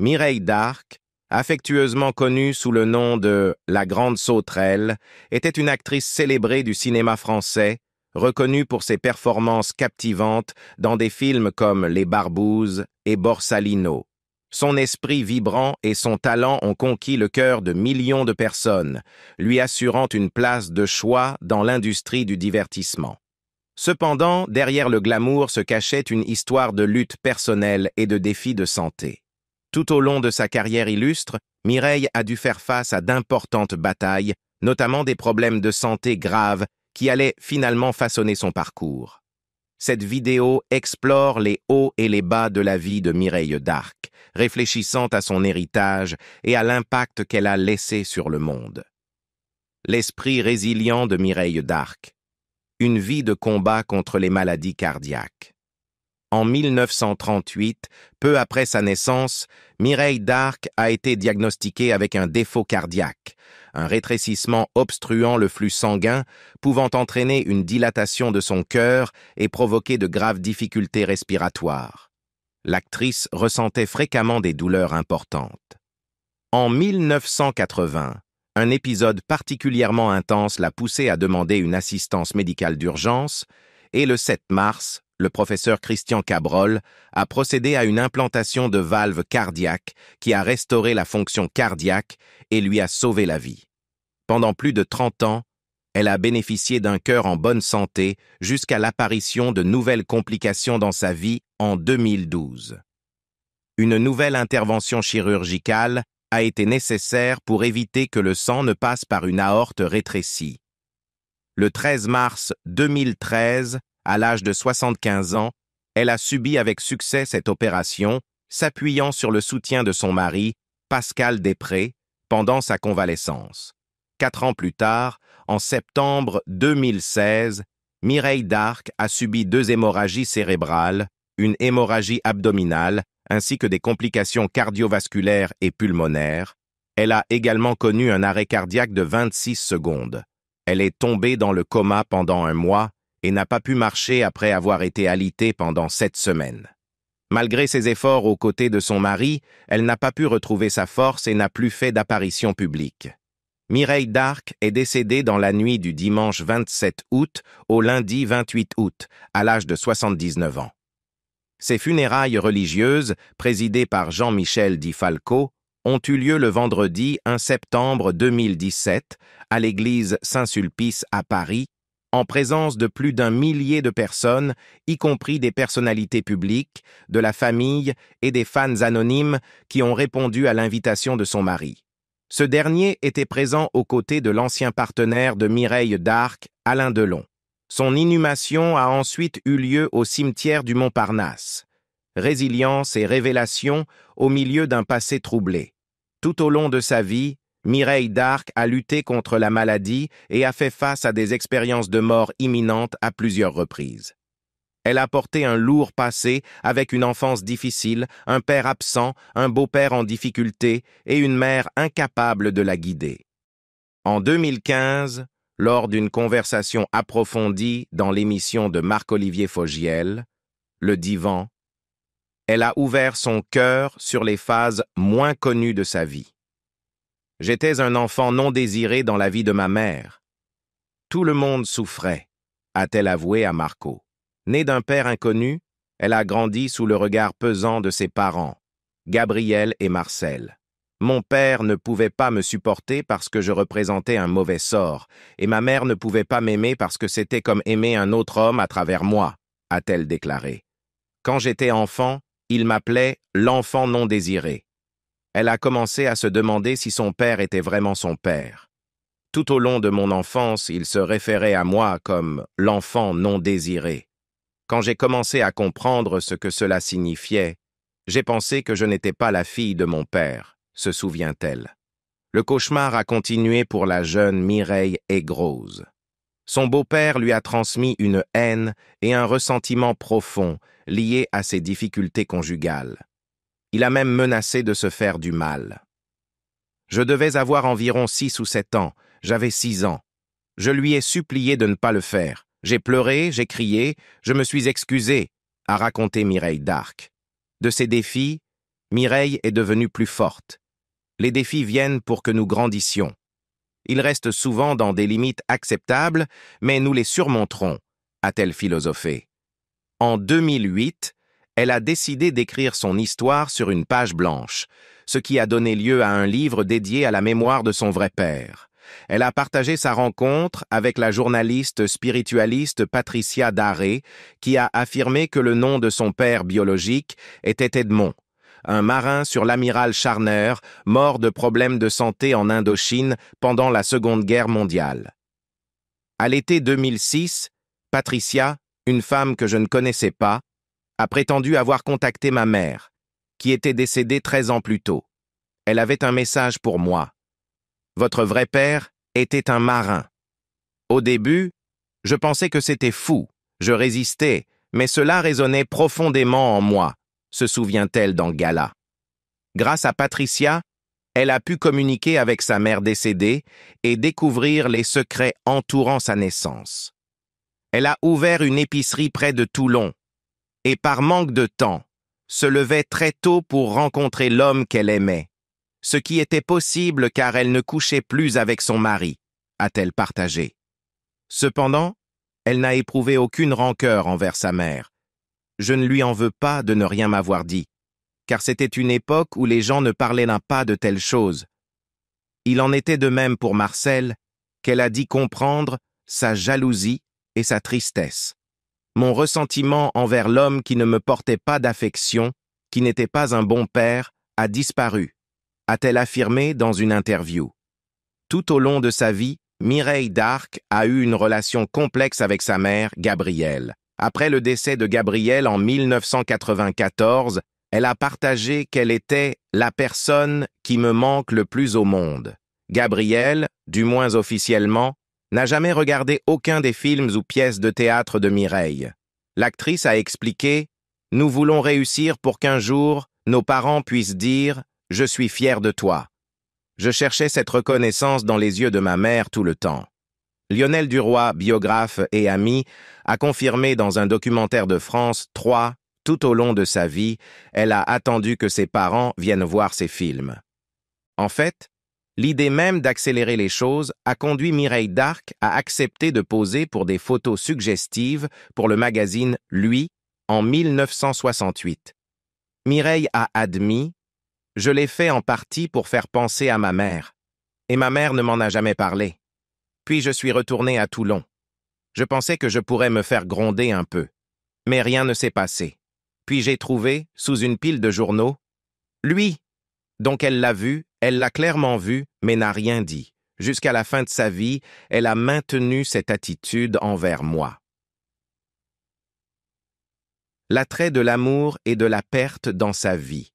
Mireille d'Arc, affectueusement connue sous le nom de La Grande Sauterelle, était une actrice célébrée du cinéma français, reconnue pour ses performances captivantes dans des films comme Les Barbouzes et Borsalino. Son esprit vibrant et son talent ont conquis le cœur de millions de personnes, lui assurant une place de choix dans l'industrie du divertissement. Cependant, derrière le glamour se cachait une histoire de lutte personnelle et de défis de santé. Tout au long de sa carrière illustre, Mireille a dû faire face à d'importantes batailles, notamment des problèmes de santé graves qui allaient finalement façonner son parcours. Cette vidéo explore les hauts et les bas de la vie de Mireille d'Arc, réfléchissant à son héritage et à l'impact qu'elle a laissé sur le monde. L'esprit résilient de Mireille d'Arc. Une vie de combat contre les maladies cardiaques. En 1938, peu après sa naissance, Mireille d'Arc a été diagnostiquée avec un défaut cardiaque, un rétrécissement obstruant le flux sanguin, pouvant entraîner une dilatation de son cœur et provoquer de graves difficultés respiratoires. L'actrice ressentait fréquemment des douleurs importantes. En 1980, un épisode particulièrement intense l'a poussée à demander une assistance médicale d'urgence et le 7 mars, le professeur Christian Cabrol a procédé à une implantation de valve cardiaque qui a restauré la fonction cardiaque et lui a sauvé la vie. Pendant plus de 30 ans, elle a bénéficié d'un cœur en bonne santé jusqu'à l'apparition de nouvelles complications dans sa vie en 2012. Une nouvelle intervention chirurgicale a été nécessaire pour éviter que le sang ne passe par une aorte rétrécie. Le 13 mars 2013, à l'âge de 75 ans, elle a subi avec succès cette opération, s'appuyant sur le soutien de son mari, Pascal Després, pendant sa convalescence. 4 ans plus tard, en septembre 2016, Mireille d'Arc a subi 2 hémorragies cérébrales, une hémorragie abdominale, ainsi que des complications cardiovasculaires et pulmonaires. Elle a également connu un arrêt cardiaque de 26 secondes. Elle est tombée dans le coma pendant 1 mois et n'a pas pu marcher après avoir été alitée pendant 7 semaines. Malgré ses efforts aux côtés de son mari, elle n'a pas pu retrouver sa force et n'a plus fait d'apparition publique. Mireille d'Arc est décédée dans la nuit du dimanche 27 août au lundi 28 août, à l'âge de 79 ans. Ses funérailles religieuses, présidées par Jean-Michel Di Falco, ont eu lieu le vendredi 1 septembre 2017 à l'église Saint-Sulpice à Paris, en présence de plus d'1 millier de personnes, y compris des personnalités publiques, de la famille et des fans anonymes qui ont répondu à l'invitation de son mari. Ce dernier était présent aux côtés de l'ancien partenaire de Mireille d'Arc, Alain Delon. Son inhumation a ensuite eu lieu au cimetière du Montparnasse. Résilience et révélation au milieu d'un passé troublé. Tout au long de sa vie, Mireille d'Arc a lutté contre la maladie et a fait face à des expériences de mort imminentes à plusieurs reprises. Elle a porté un lourd passé avec une enfance difficile, un père absent, un beau-père en difficulté et une mère incapable de la guider. En 2015, lors d'une conversation approfondie dans l'émission de Marc-Olivier Fogiel, Le Divan, elle a ouvert son cœur sur les phases moins connues de sa vie. « J'étais un enfant non désiré dans la vie de ma mère. Tout le monde souffrait, a-t-elle avoué à Marco. Née d'un père inconnu, elle a grandi sous le regard pesant de ses parents, Gabriel et Marcel. Mon père ne pouvait pas me supporter parce que je représentais un mauvais sort, et ma mère ne pouvait pas m'aimer parce que c'était comme aimer un autre homme à travers moi, a-t-elle déclaré. Quand j'étais enfant, il m'appelait l'enfant non désiré. Elle a commencé à se demander si son père était vraiment son père. Tout au long de mon enfance, il se référait à moi comme l'enfant non désiré. Quand j'ai commencé à comprendre ce que cela signifiait, j'ai pensé que je n'étais pas la fille de mon père, se souvient-elle. Le cauchemar a continué pour la jeune Mireille Aigrose. Son beau-père lui a transmis une haine et un ressentiment profond liés à ses difficultés conjugales. Il a même menacé de se faire du mal. Je devais avoir environ 6 ou 7 ans, j'avais 6 ans. Je lui ai supplié de ne pas le faire. J'ai pleuré, j'ai crié, je me suis excusé, a raconté Mireille d'Arc. De ces défis, Mireille est devenue plus forte. Les défis viennent pour que nous grandissions. Ils restent souvent dans des limites acceptables, mais nous les surmonterons, a-t-elle philosophé. En 2008, elle a décidé d'écrire son histoire sur une page blanche, ce qui a donné lieu à un livre dédié à la mémoire de son vrai père. Elle a partagé sa rencontre avec la journaliste spiritualiste Patricia Daré, qui a affirmé que le nom de son père biologique était Edmond, un marin sur l'amiral Charner, mort de problèmes de santé en Indochine pendant la Seconde Guerre mondiale. À l'été 2006, Patricia, une femme que je ne connaissais pas, a prétendu avoir contacté ma mère, qui était décédée 13 ans plus tôt. Elle avait un message pour moi. Votre vrai père était un marin. Au début, je pensais que c'était fou, je résistais, mais cela résonnait profondément en moi, se souvient-elle dans Gala. Grâce à Patricia, elle a pu communiquer avec sa mère décédée et découvrir les secrets entourant sa naissance. Elle a ouvert une épicerie près de Toulon et par manque de temps, se levait très tôt pour rencontrer l'homme qu'elle aimait, ce qui était possible car elle ne couchait plus avec son mari, a-t-elle partagé. Cependant, elle n'a éprouvé aucune rancœur envers sa mère. Je ne lui en veux pas de ne rien m'avoir dit, car c'était une époque où les gens ne parlaient pas de telles choses. Il en était de même pour Marcel, qu'elle a dit comprendre sa jalousie et sa tristesse. Mon ressentiment envers l'homme qui ne me portait pas d'affection, qui n'était pas un bon père, a disparu, a-t-elle affirmé dans une interview. Tout au long de sa vie, Mireille d'Arc a eu une relation complexe avec sa mère, Gabrielle. Après le décès de Gabrielle en 1994, elle a partagé qu'elle était la personne qui me manque le plus au monde. Gabrielle, du moins officiellement, n'a jamais regardé aucun des films ou pièces de théâtre de Mireille. L'actrice a expliqué « Nous voulons réussir pour qu'un jour, nos parents puissent dire « Je suis fier de toi ». Je cherchais cette reconnaissance dans les yeux de ma mère tout le temps. Lionel Duroy, biographe et ami, a confirmé dans un documentaire de France 3, tout au long de sa vie, elle a attendu que ses parents viennent voir ses films. En fait, l'idée même d'accélérer les choses a conduit Mireille d'Arc à accepter de poser pour des photos suggestives pour le magazine Lui en 1968. Mireille a admis « Je l'ai fait en partie pour faire penser à ma mère, et ma mère ne m'en a jamais parlé. Puis je suis retourné à Toulon. Je pensais que je pourrais me faire gronder un peu, mais rien ne s'est passé. Puis j'ai trouvé, sous une pile de journaux, « Lui ». Donc elle l'a clairement vu, mais n'a rien dit. Jusqu'à la fin de sa vie, elle a maintenu cette attitude envers moi. L'attrait de l'amour et de la perte dans sa vie.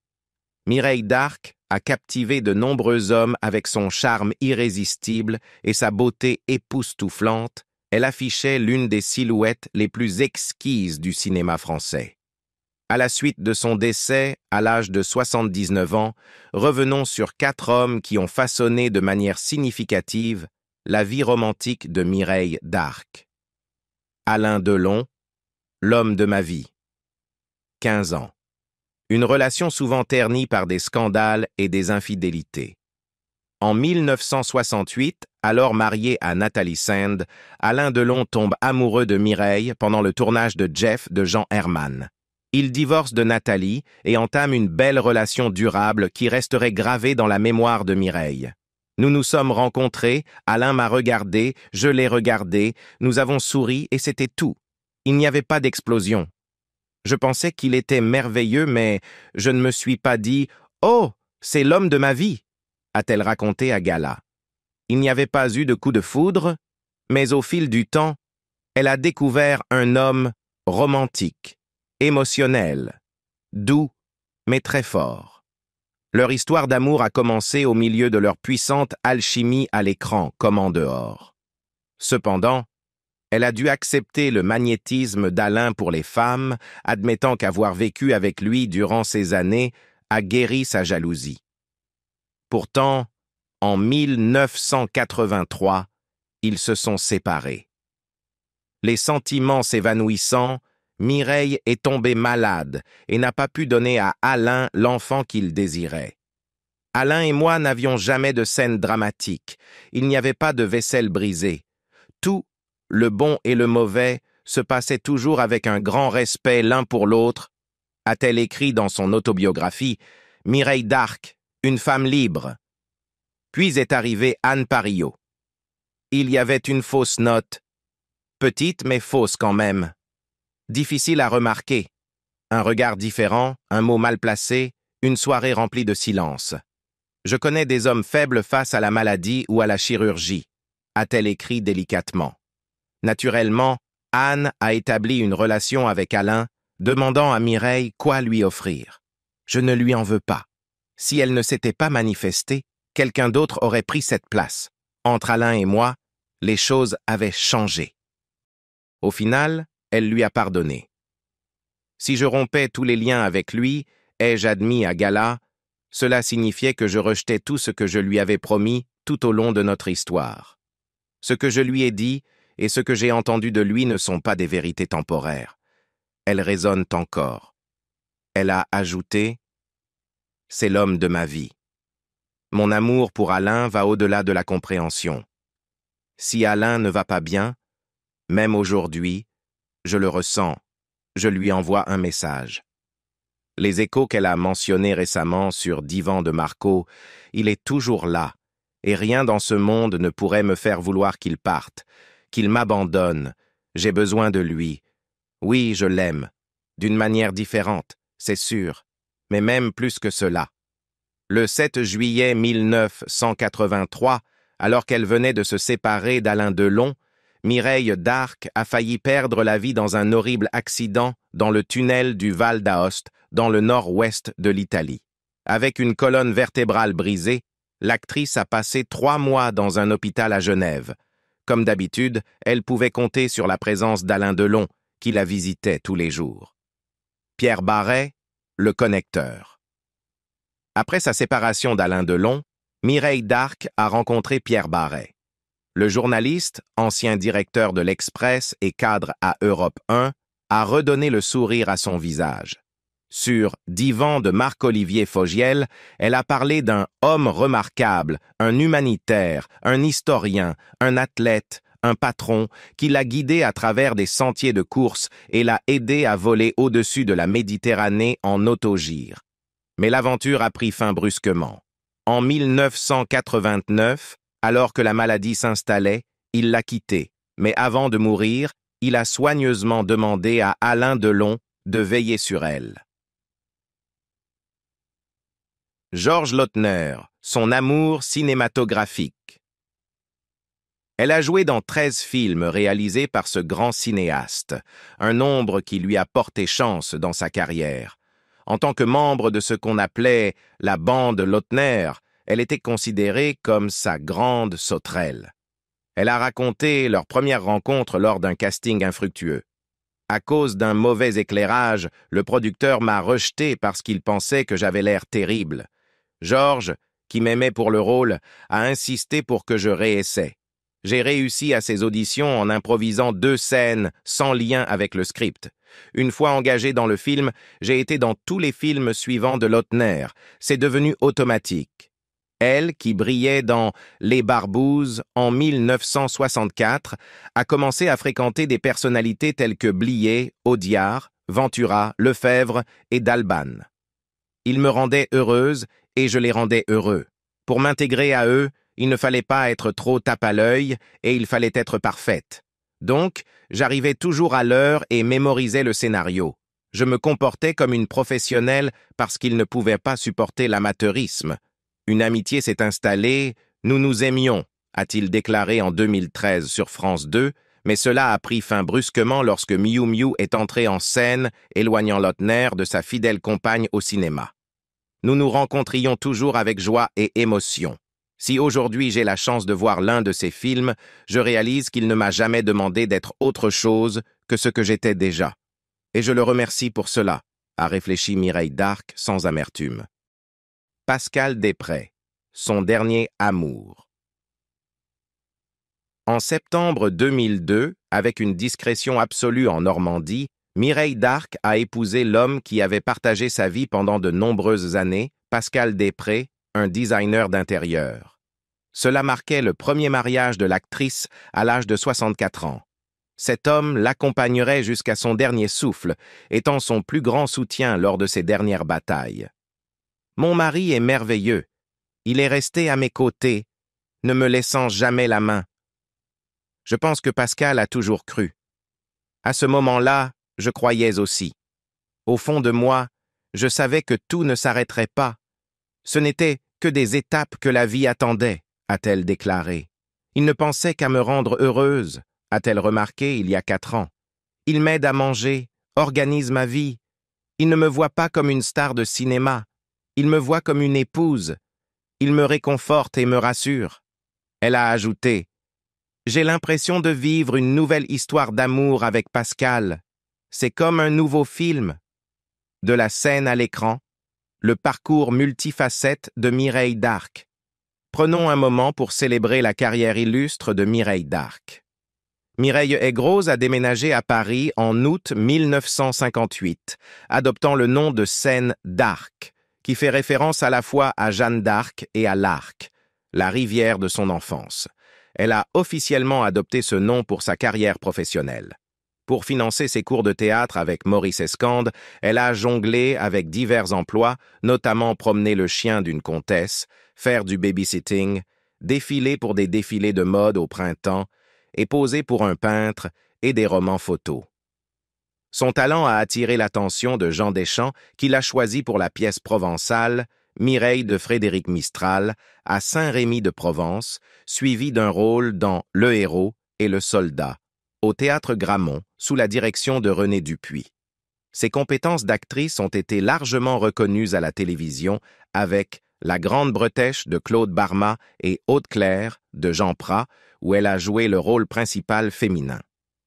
Mireille d'Arc a captivé de nombreux hommes avec son charme irrésistible et sa beauté époustouflante. Elle affichait l'une des silhouettes les plus exquises du cinéma français. À la suite de son décès, à l'âge de 79 ans, revenons sur 4 hommes qui ont façonné de manière significative la vie romantique de Mireille d'Arc. Alain Delon, l'homme de ma vie. 15 ans. Une relation souvent ternie par des scandales et des infidélités. En 1968, alors marié à Nathalie Sand, Alain Delon tombe amoureux de Mireille pendant le tournage de Jeff de Jean Herman. Il divorce de Nathalie et entame une belle relation durable qui resterait gravée dans la mémoire de Mireille. Nous nous sommes rencontrés, Alain m'a regardé, je l'ai regardé, nous avons souri et c'était tout. Il n'y avait pas d'explosion. Je pensais qu'il était merveilleux, mais je ne me suis pas dit « Oh, c'est l'homme de ma vie », a-t-elle raconté à Gala. Il n'y avait pas eu de coup de foudre, mais au fil du temps, elle a découvert un homme romantique, émotionnel, doux, mais très fort. Leur histoire d'amour a commencé au milieu de leur puissante alchimie à l'écran, comme en dehors. Cependant, elle a dû accepter le magnétisme d'Alain pour les femmes, admettant qu'avoir vécu avec lui durant ces années a guéri sa jalousie. Pourtant, en 1983, ils se sont séparés. Les sentiments s'évanouissant, Mireille est tombée malade et n'a pas pu donner à Alain l'enfant qu'il désirait. Alain et moi n'avions jamais de scène dramatique. Il n'y avait pas de vaisselle brisée. Tout, le bon et le mauvais, se passait toujours avec un grand respect l'un pour l'autre, a-t-elle écrit dans son autobiographie « Mireille d'Arc, une femme libre ». Puis est arrivée Anne Parillot. Il y avait une fausse note, petite mais fausse quand même. Difficile à remarquer. Un regard différent, un mot mal placé, une soirée remplie de silence. Je connais des hommes faibles face à la maladie ou à la chirurgie, a-t-elle écrit délicatement. Naturellement, Anne a établi une relation avec Alain, demandant à Mireille quoi lui offrir. Je ne lui en veux pas. Si elle ne s'était pas manifestée, quelqu'un d'autre aurait pris cette place. Entre Alain et moi, les choses avaient changé. Au final, elle lui a pardonné. Si je rompais tous les liens avec lui, ai-je admis à Gala, cela signifiait que je rejetais tout ce que je lui avais promis tout au long de notre histoire. Ce que je lui ai dit et ce que j'ai entendu de lui ne sont pas des vérités temporaires. Elles résonnent encore. Elle a ajouté « C'est l'homme de ma vie ». Mon amour pour Alain va au-delà de la compréhension. Si Alain ne va pas bien, même aujourd'hui, je le ressens, je lui envoie un message. Les échos qu'elle a mentionnés récemment sur Divan de Marco, il est toujours là, et rien dans ce monde ne pourrait me faire vouloir qu'il parte, qu'il m'abandonne. J'ai besoin de lui. Oui, je l'aime, d'une manière différente, c'est sûr, mais même plus que cela. Le 7 juillet 1983, alors qu'elle venait de se séparer d'Alain Delon, Mireille d'Arc a failli perdre la vie dans un horrible accident dans le tunnel du Val d'Aoste, dans le nord-ouest de l'Italie. Avec une colonne vertébrale brisée, l'actrice a passé 3 mois dans un hôpital à Genève. Comme d'habitude, elle pouvait compter sur la présence d'Alain Delon, qui la visitait tous les jours. Pierre Barret, le connecteur. Après sa séparation d'Alain Delon, Mireille d'Arc a rencontré Pierre Barret. Le journaliste, ancien directeur de l'Express et cadre à Europe 1, a redonné le sourire à son visage. Sur Divan de Marc-Olivier Fogiel, elle a parlé d'un homme remarquable, un humanitaire, un historien, un athlète, un patron, qui l'a guidé à travers des sentiers de course et l'a aidé à voler au-dessus de la Méditerranée en autogire. Mais l'aventure a pris fin brusquement. En 1989, alors que la maladie s'installait, il l'a quittée, mais avant de mourir, il a soigneusement demandé à Alain Delon de veiller sur elle. Georges Lautner, son amour cinématographique. Elle a joué dans 13 films réalisés par ce grand cinéaste, un nombre qui lui a porté chance dans sa carrière. En tant que membre de ce qu'on appelait la bande Lautner, elle était considérée comme sa grande sauterelle. Elle a raconté leur première rencontre lors d'un casting infructueux. À cause d'un mauvais éclairage, le producteur m'a rejeté parce qu'il pensait que j'avais l'air terrible. Georges, qui m'aimait pour le rôle, a insisté pour que je réessaie. J'ai réussi à ces auditions en improvisant 2 scènes sans lien avec le script. Une fois engagé dans le film, j'ai été dans tous les films suivants de Lautner. C'est devenu automatique. Elle, qui brillait dans Les Barbouzes en 1964, a commencé à fréquenter des personnalités telles que Blier, Audiard, Ventura, Lefebvre et d'Alban. Ils me rendaient heureuse et je les rendais heureux. Pour m'intégrer à eux, il ne fallait pas être trop tape à l'œil et il fallait être parfaite. Donc, j'arrivais toujours à l'heure et mémorisais le scénario. Je me comportais comme une professionnelle parce qu'ils ne pouvaient pas supporter l'amateurisme. Une amitié s'est installée, nous nous aimions, a-t-il déclaré en 2013 sur France 2, mais cela a pris fin brusquement lorsque Miu Miu est entré en scène, éloignant Lautner de sa fidèle compagne au cinéma. Nous nous rencontrions toujours avec joie et émotion. Si aujourd'hui j'ai la chance de voir l'un de ses films, je réalise qu'il ne m'a jamais demandé d'être autre chose que ce que j'étais déjà. Et je le remercie pour cela, a réfléchi Mireille d'Arc sans amertume. Pascal Desprez, son dernier amour. En septembre 2002, avec une discrétion absolue en Normandie, Mireille d'Arc a épousé l'homme qui avait partagé sa vie pendant de nombreuses années, Pascal Després, un designer d'intérieur. Cela marquait le premier mariage de l'actrice à l'âge de 64 ans. Cet homme l'accompagnerait jusqu'à son dernier souffle, étant son plus grand soutien lors de ses dernières batailles. « Mon mari est merveilleux. Il est resté à mes côtés, ne me laissant jamais la main. » Je pense que Pascal a toujours cru. À ce moment-là, je croyais aussi. Au fond de moi, je savais que tout ne s'arrêterait pas. Ce n'était que des étapes que la vie attendait, a-t-elle déclaré. Il ne pensait qu'à me rendre heureuse, a-t-elle remarqué il y a 4 ans. Il m'aide à manger, organise ma vie. Il ne me voit pas comme une star de cinéma. Il me voit comme une épouse. Il me réconforte et me rassure. Elle a ajouté « J'ai l'impression de vivre une nouvelle histoire d'amour avec Pascal. C'est comme un nouveau film. » De la scène à l'écran, le parcours multifacette de Mireille d'Arc. Prenons un moment pour célébrer la carrière illustre de Mireille d'Arc. Mireille Aigros a déménagé à Paris en août 1958, adoptant le nom de Seine d'Arc, qui fait référence à la fois à Jeanne d'Arc et à l'Arc, la rivière de son enfance. Elle a officiellement adopté ce nom pour sa carrière professionnelle. Pour financer ses cours de théâtre avec Maurice Escande, elle a jonglé avec divers emplois, notamment promener le chien d'une comtesse, faire du babysitting, défiler pour des défilés de mode au printemps et poser pour un peintre et des romans photos. Son talent a attiré l'attention de Jean Deschamps, qui l'a choisi pour la pièce provençale Mireille de Frédéric Mistral à Saint-Rémy de Provence, suivi d'un rôle dans Le Héros et Le Soldat, au Théâtre Grammont, sous la direction de René Dupuis. Ses compétences d'actrice ont été largement reconnues à la télévision avec La Grande Bretèche de Claude Barma et Haute-Claire de Jean Prat, où elle a joué le rôle principal féminin.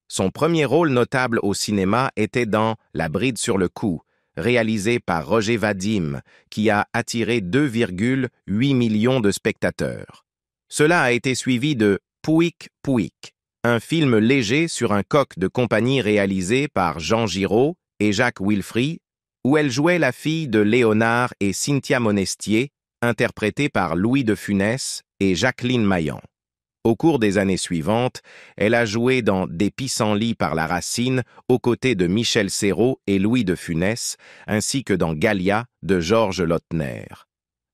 Son premier rôle notable au cinéma était dans La Bride sur le cou, réalisé par Roger Vadim, qui a attiré 2,8 millions de spectateurs. Cela a été suivi de Pouic Pouic, un film léger sur un coq de compagnie réalisé par Jean Giraud et Jacques Wilfry, où elle jouait la fille de Léonard et Cynthia Monestier, interprétée par Louis de Funès et Jacqueline Maillan. Au cours des années suivantes, elle a joué dans Des pissenlits par la racine, aux côtés de Michel Serrault et Louis de Funès, ainsi que dans Galia de Georges Lautner.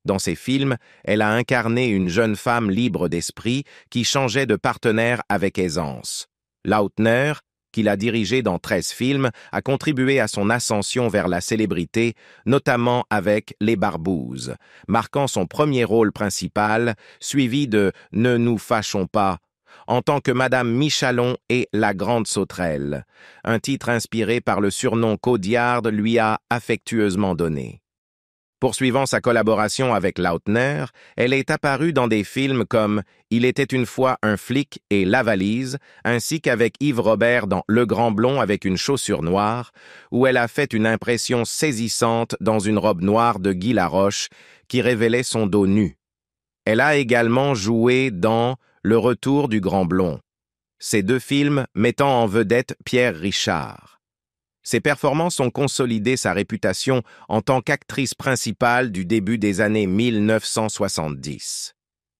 Dans ces films, elle a incarné une jeune femme libre d'esprit qui changeait de partenaire avec aisance. Lautner, qui l'a dirigé dans 13 films, a contribué à son ascension vers la célébrité, notamment avec Les Barbouzes, marquant son premier rôle principal, suivi de Ne nous fâchons pas, en tant que Madame Michalon et la Grande Sauterelle, un titre inspiré par le surnom qu'Audiard lui a affectueusement donné. Poursuivant sa collaboration avec Lautner, elle est apparue dans des films comme Il était une fois un flic et La Valise, ainsi qu'avec Yves Robert dans Le Grand Blond avec une chaussure noire, où elle a fait une impression saisissante dans une robe noire de Guy Laroche qui révélait son dos nu. Elle a également joué dans Le Retour du Grand Blond, ces 2 films mettant en vedette Pierre Richard. Ses performances ont consolidé sa réputation en tant qu'actrice principale du début des années 1970.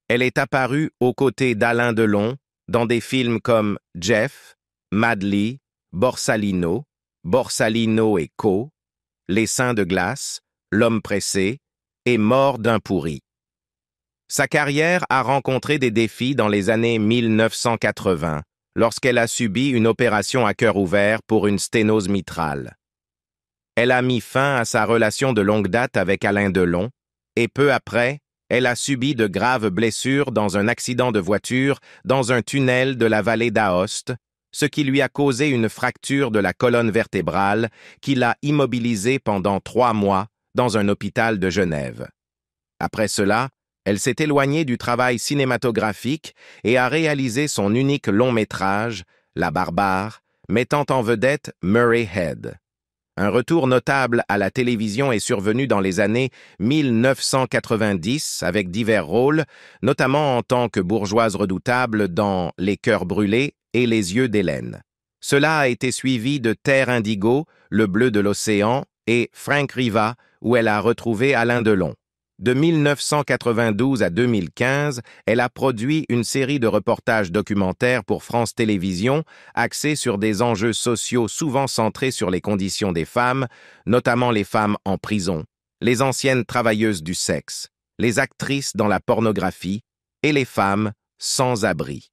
Elle est apparue aux côtés d'Alain Delon dans des films comme Jeff, Madly, Borsalino, Borsalino et Co., Les Seins de glace, L'homme pressé et Mort d'un pourri. Sa carrière a rencontré des défis dans les années 1980, lorsqu'elle a subi une opération à cœur ouvert pour une sténose mitrale. Elle a mis fin à sa relation de longue date avec Alain Delon, et peu après, elle a subi de graves blessures dans un accident de voiture dans un tunnel de la vallée d'Aoste, ce qui lui a causé une fracture de la colonne vertébrale qui l'a immobilisée pendant 3 mois dans un hôpital de Genève. Après cela, elle s'est éloignée du travail cinématographique et a réalisé son unique long-métrage, La Barbare, mettant en vedette Murray Head. Un retour notable à la télévision est survenu dans les années 1990 avec divers rôles, notamment en tant que bourgeoise redoutable dans Les Cœurs brûlés et Les yeux d'Hélène. Cela a été suivi de Terre Indigo, Le bleu de l'océan et Frank Riva, où elle a retrouvé Alain Delon. De 1992 à 2015, elle a produit une série de reportages documentaires pour France Télévisions, axés sur des enjeux sociaux souvent centrés sur les conditions des femmes, notamment les femmes en prison, les anciennes travailleuses du sexe, les actrices dans la pornographie et les femmes sans abri.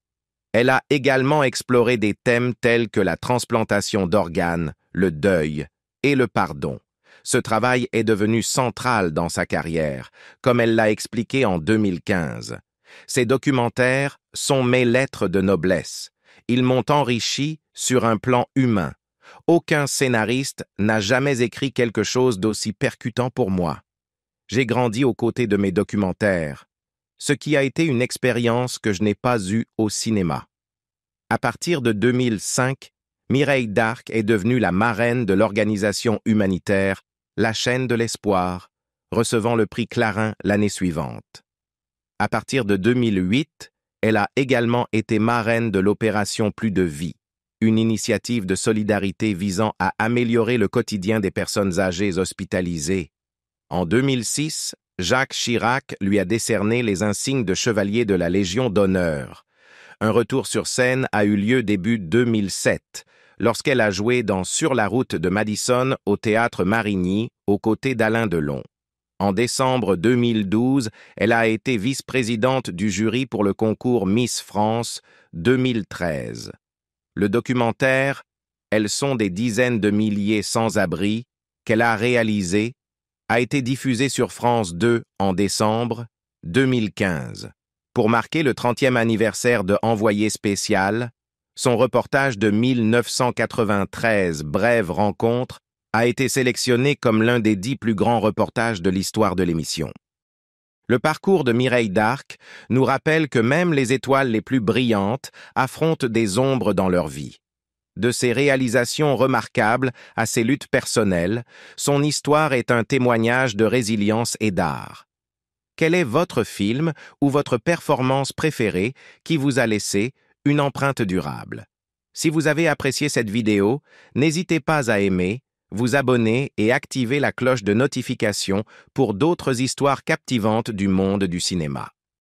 Elle a également exploré des thèmes tels que la transplantation d'organes, le deuil et le pardon. Ce travail est devenu central dans sa carrière, comme elle l'a expliqué en 2015. Ces documentaires sont mes lettres de noblesse. Ils m'ont enrichi sur un plan humain. Aucun scénariste n'a jamais écrit quelque chose d'aussi percutant pour moi. J'ai grandi aux côtés de mes documentaires, ce qui a été une expérience que je n'ai pas eue au cinéma. À partir de 2005, Mireille Darc est devenue la marraine de l'organisation humanitaire La Chaîne de l'Espoir, recevant le prix Clarin l'année suivante. À partir de 2008, elle a également été marraine de l'opération Plus de vie, une initiative de solidarité visant à améliorer le quotidien des personnes âgées hospitalisées. En 2006, Jacques Chirac lui a décerné les insignes de chevalier de la Légion d'honneur. Un retour sur scène a eu lieu début 2007, lorsqu'elle a joué dans Sur la route de Madison au théâtre Marigny, aux côtés d'Alain Delon. En décembre 2012, elle a été vice-présidente du jury pour le concours Miss France 2013. Le documentaire « Elles sont des dizaines de milliers sans-abri » qu'elle a réalisé a été diffusé sur France 2 en décembre 2015. Pour marquer le 30e anniversaire de Envoyé spécial, son reportage de 1993, Brève rencontre, a été sélectionné comme l'un des 10 plus grands reportages de l'histoire de l'émission. Le parcours de Mireille Darc nous rappelle que même les étoiles les plus brillantes affrontent des ombres dans leur vie. De ses réalisations remarquables à ses luttes personnelles, son histoire est un témoignage de résilience et d'art. Quel est votre film ou votre performance préférée qui vous a laissé une empreinte durable? Si vous avez apprécié cette vidéo, n'hésitez pas à aimer, vous abonner et activer la cloche de notification pour d'autres histoires captivantes du monde du cinéma.